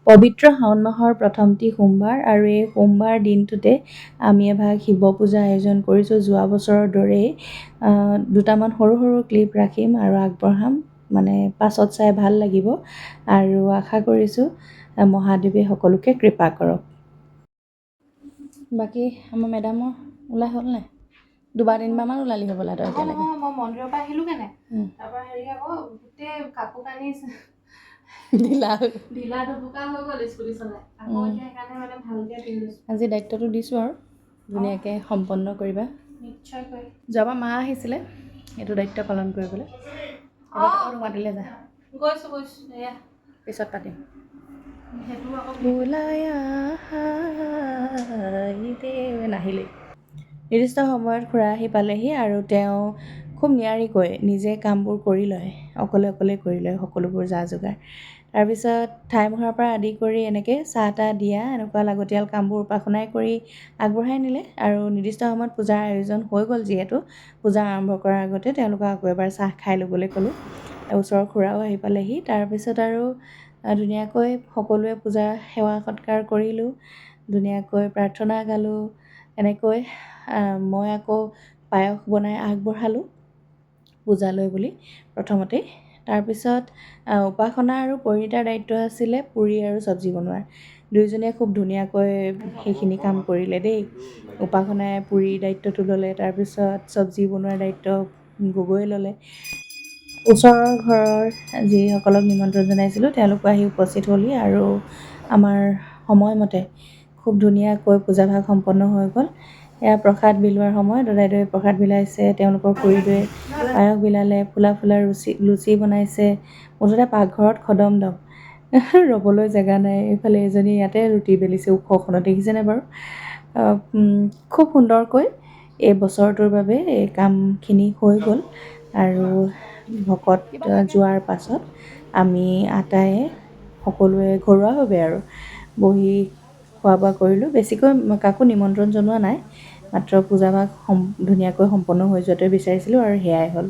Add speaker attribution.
Speaker 1: পবিত্ৰ শাওণ মাহৰ প্ৰথমটি সোমবাৰ আৰু এই সোমবাৰ দিনটোতে আমি এভাগ শিৱ পূজা আয়োজন কৰিছোঁ। যোৱা বছৰৰ দৰেই দুটামান সৰু সৰু ক্লিপ ৰাখিম আৰু আগবঢ়াম, মানে পাছত চাই ভাল লাগিব আৰু আশা কৰিছোঁ মহাদেৱে সকলোকে কৃপা কৰক। বাকী আমাৰ মেডামৰ ওলাই হ'ল নাই? দুবাৰ তিনিবাৰমান ওলালি হ'বলা তই এতিয়ালৈকে।
Speaker 2: মই মন্দিৰৰ পৰা আহিলোঁ কেনে তাৰপৰা হেৰি আকৌ গোটেই কাপোৰ কানি
Speaker 1: ঢিলা
Speaker 2: ঢুকা হৈ গ'ল স্কুটি চলাই। আকৌ এতিয়া সেইকাৰণে মানে ভালকৈ পিন্ধিছোঁ।
Speaker 1: আজি দায়িত্বটো দিছোঁ আৰু ধুনীয়াকৈ সম্পন্ন কৰিবা।
Speaker 2: নিশ্চয়কৈ।
Speaker 1: যোৱাবাৰ মা আহিছিলে এইটো দায়িত্ব পালন কৰিবলৈ। এবাৰ মাতিলে যা।
Speaker 2: গৈছোঁ এয়া
Speaker 1: পিছত পাতিম।
Speaker 2: সেইটো আকৌ
Speaker 1: নাহিলেই। নিৰ্দিষ্ট সময়ত খুৰা আহি পালেহি আৰু তেওঁ খুব নিয়াৰিকৈ নিজে কামবোৰ কৰি লয়, অকলে কৰি লয় সকলোবোৰ যা যোগাৰ। তাৰপিছত ঠাই মোহাৰ পৰা আদি কৰি এনেকৈ চাহ তাহ দিয়া এনেকুৱা লাগতিয়াল কামবোৰ উপাসনাই কৰি আগবঢ়াই নিলে আৰু নিৰ্দিষ্ট সময়ত পূজাৰ আয়োজন হৈ গ'ল যিহেতু পূজা আৰম্ভ কৰাৰ আগতে তেওঁলোকক আকৌ এবাৰ চাহ খাই ল'বলৈ ক'লোঁ। ওচৰৰ খুৰাও আহি পালেহি। তাৰপিছত আৰু ধুনীয়াকৈ সকলোৱে পূজা সেৱা সৎকাৰ কৰিলোঁ, ধুনীয়াকৈ প্ৰাৰ্থনা গালোঁ। এনেকৈ মই আকৌ পায়স বনাই আগবঢ়ালোঁ পূজালৈ বুলি প্ৰথমতেই। তাৰপিছত উপাসনা আৰু পৰিণীতাৰ দায়িত্ব আছিলে পুৰি আৰু চব্জি বনোৱাৰ। দুয়োজনীয়ে খুব ধুনীয়াকৈ সেইখিনি কাম কৰিলে দেই। উপাসনাই পুৰিৰ দায়িত্বটো ল'লে, তাৰপিছত চব্জি বনোৱাৰ দায়িত্ব গগৈয়ে ল'লে। ওচৰৰ ঘৰৰ যিসকলক নিমন্ত্ৰণ জনাইছিলোঁ তেওঁলোকো আহি উপস্থিত হ'লহি আৰু আমাৰ সময়মতে খুব ধুনীয়াকৈ পূজাভাগ সম্পন্ন হৈ গ'ল। এয়া প্ৰসাদ বিলোৱাৰ সময়, দদাইদেউয়ে প্ৰসাদ বিলাইছে, তেওঁলোকৰ খুৰীদেউয়ে পায়স বিলালে, ফুলা লুচি বনাইছে। মুঠতে পাকঘৰত খদম-দম। ৰ'বলৈ জেগা নাই। এইফালে এজনী ইয়াতে ৰুটি বেলিছে ওখখনত, দেখিছেনে বাৰু? খুব সুন্দৰকৈ এই বছৰটোৰ বাবে এই কামখিনি হৈ গ'ল আৰু ভকত যোৱাৰ পাছত আমি আটায়ে সকলোৱে ঘৰুৱাভাৱে আৰু বহি খোৱা বোৱা কৰিলোঁ। বেছিকৈ কাকো নিমন্ত্ৰণ জনোৱা নাই, মাত্ৰ পূজাভাগ ধুনীয়াকৈ সম্পন্ন হৈ যোৱাটোৱে বিচাৰিছিলোঁ আৰু সেয়াই হ'ল।